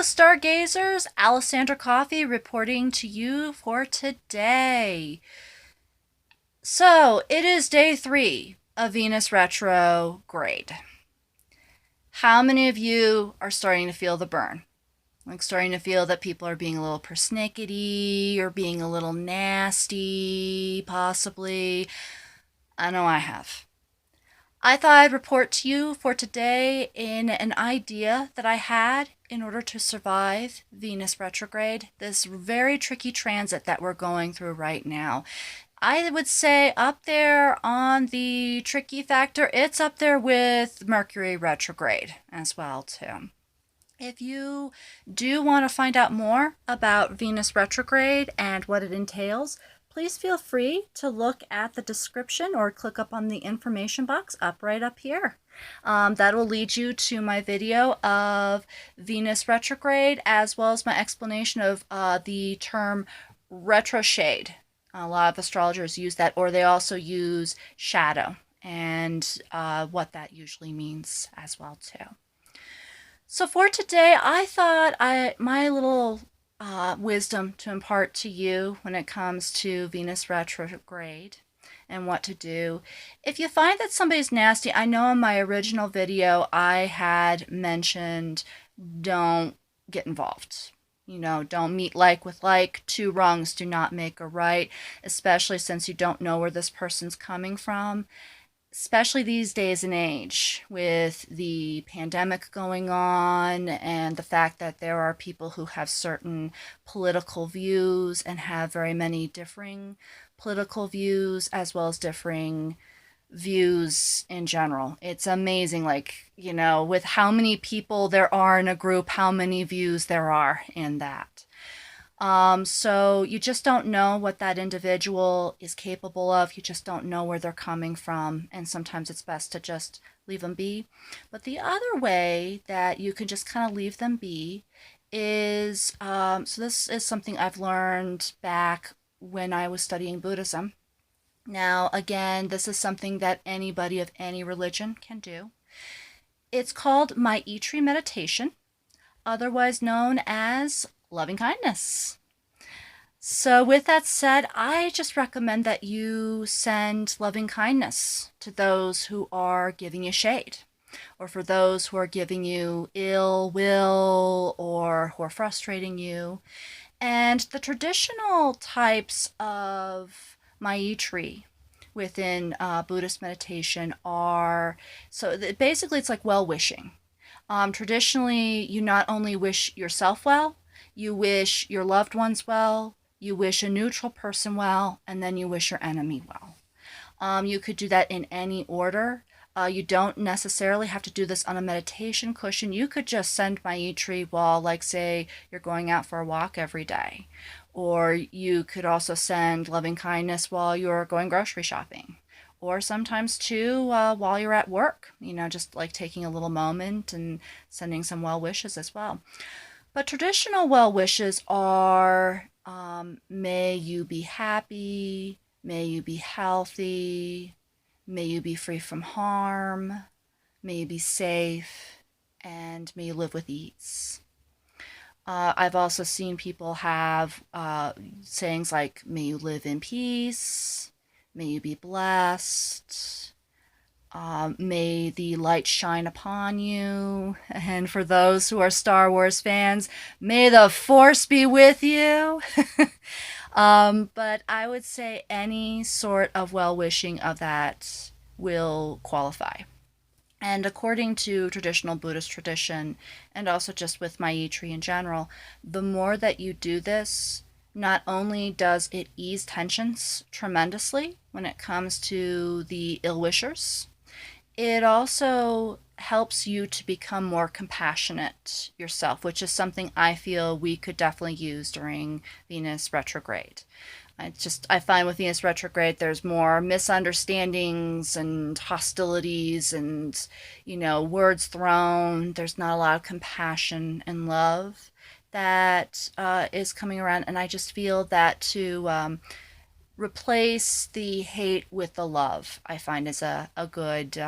Stargazers, Alessandra Coffey reporting to you for today. So, it is day 3 of Venus Retrograde. How many of you are starting to feel the burn? Like starting to feel that people are being a little persnickety or being a little nasty, possibly. I know I have. I thought I'd report to you for today in an idea that I had in order to survive Venus retrograde, this very tricky transit that we're going through right now. I would say up there on the tricky factor, it's up there with Mercury retrograde as well too. If you do want to find out more about Venus retrograde and what it entails, please feel free to look at the description or click up on the information box right up here. That will lead you to my video of Venus retrograde as well as my explanation of the term retroshade. A lot of astrologers use that, or they also use shadow and what that usually means as well too. So for today, I thought my little wisdom to impart to you when it comes to Venus retrograde and what to do. If you find that somebody's nasty, I know in my original video I had mentioned don't get involved. You know, don't meet like with like. Two wrongs do not make a right, especially since you don't know where this person's coming from. Especially these days and age with the pandemic going on and the fact that there are people who have certain political views and have very many differing political views as well as differing views in general. It's amazing, like, you know, with how many people there are in a group, how many views there are in that. So you just don't know what that individual is capable of. You just don't know where they're coming from. And sometimes it's best to just leave them be. But the other way that you can just kind of leave them be is, so this is something I've learned back when I was studying Buddhism. Now, again, this is something that anybody of any religion can do. It's called Maitri meditation, otherwise known as loving kindness. So with that said, I just recommend that you send loving kindness to those who are giving you shade, or for those who are giving you ill will or who are frustrating you. And the traditional types of Maitri within Buddhist meditation are, so basically it's like well-wishing. Traditionally, you not only wish yourself well, you wish your loved ones well, you wish a neutral person well, and then you wish your enemy well. You could do that in any order. You don't necessarily have to do this on a meditation cushion. You could just send Maitri while, like, say, you're going out for a walk every day. Or you could also send loving kindness while you're going grocery shopping. Or sometimes, too, while you're at work. You know, just like taking a little moment and sending some well wishes as well. But traditional well wishes are may you be happy, may you be healthy, may you be free from harm, may you be safe, and may you live with ease. I've also seen people have sayings like, may you live in peace, may you be blessed, may the light shine upon you. And for those who are Star Wars fans, may the Force be with you. But I would say any sort of well-wishing of that will qualify. And according to traditional Buddhist tradition, and also just with Maitri in general, the more that you do this, not only does it ease tensions tremendously when it comes to the ill-wishers, it also helps you to become more compassionate yourself, which is something I feel we could definitely use during Venus retrograde. I find with Venus retrograde, there's more misunderstandings and hostilities and, you know, words thrown. There's not a lot of compassion and love that is coming around. And I just feel that to replace the hate with the love, I find is a good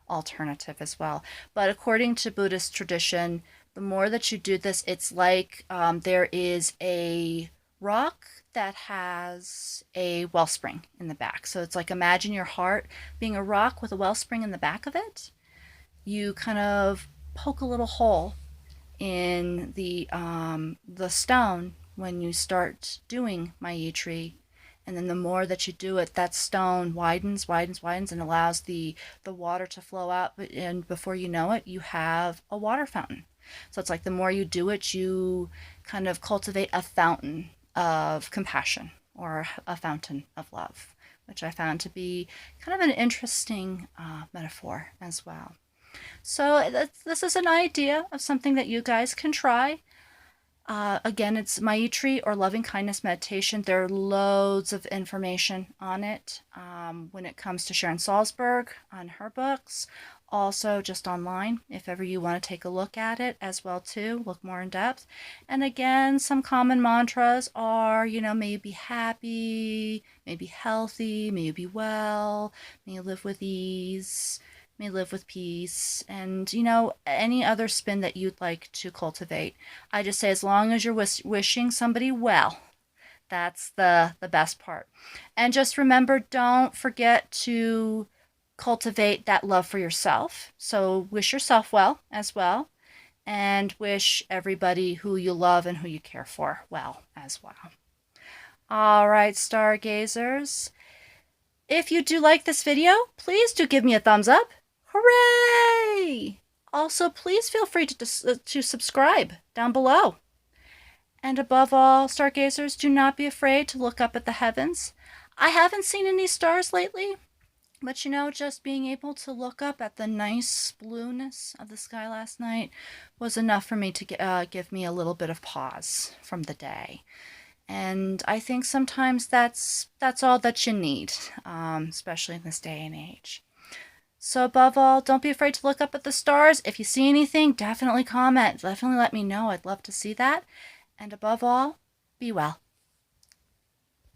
alternative as well. But according to Buddhist tradition, The more that you do this, it's like there is a rock that has a wellspring in the back. So it's like imagine your heart being a rock with a wellspring in the back of it. You kind of poke a little hole in the stone when you start doing Maitri, and then the more that you do it, that stone widens, and allows the water to flow out. And before you know it, you have a water fountain. So it's like the more you do it, you kind of cultivate a fountain of compassion or a fountain of love, which I found to be kind of an interesting metaphor as well. So this is an idea of something that you guys can try. Again, it's Maitri or loving kindness meditation. There are loads of information on it when it comes to Sharon Salzberg on her books. Also just online, if ever you want to take a look at it as well too, look more in depth. And again, some common mantras are, may you be happy, may you be healthy, may you be well, may you live with ease, may live with peace, and any other spin that you'd like to cultivate. I just say as long as you're wishing somebody well, that's the best part. And just remember, don't forget to cultivate that love for yourself. So wish yourself well as well, and wish everybody who you love and who you care for well as well. All right, stargazers. If you do like this video, please do give me a thumbs up. Hooray! Also, please feel free to subscribe down below. And above all, stargazers, do not be afraid to look up at the heavens. I haven't seen any stars lately, but just being able to look up at the nice blueness of the sky last night was enough for me to give me a little bit of pause from the day. And I think sometimes that's all that you need, especially in this day and age. So above all, don't be afraid to look up at the stars. If you see anything, definitely comment. Definitely let me know. I'd love to see that. And above all, be well.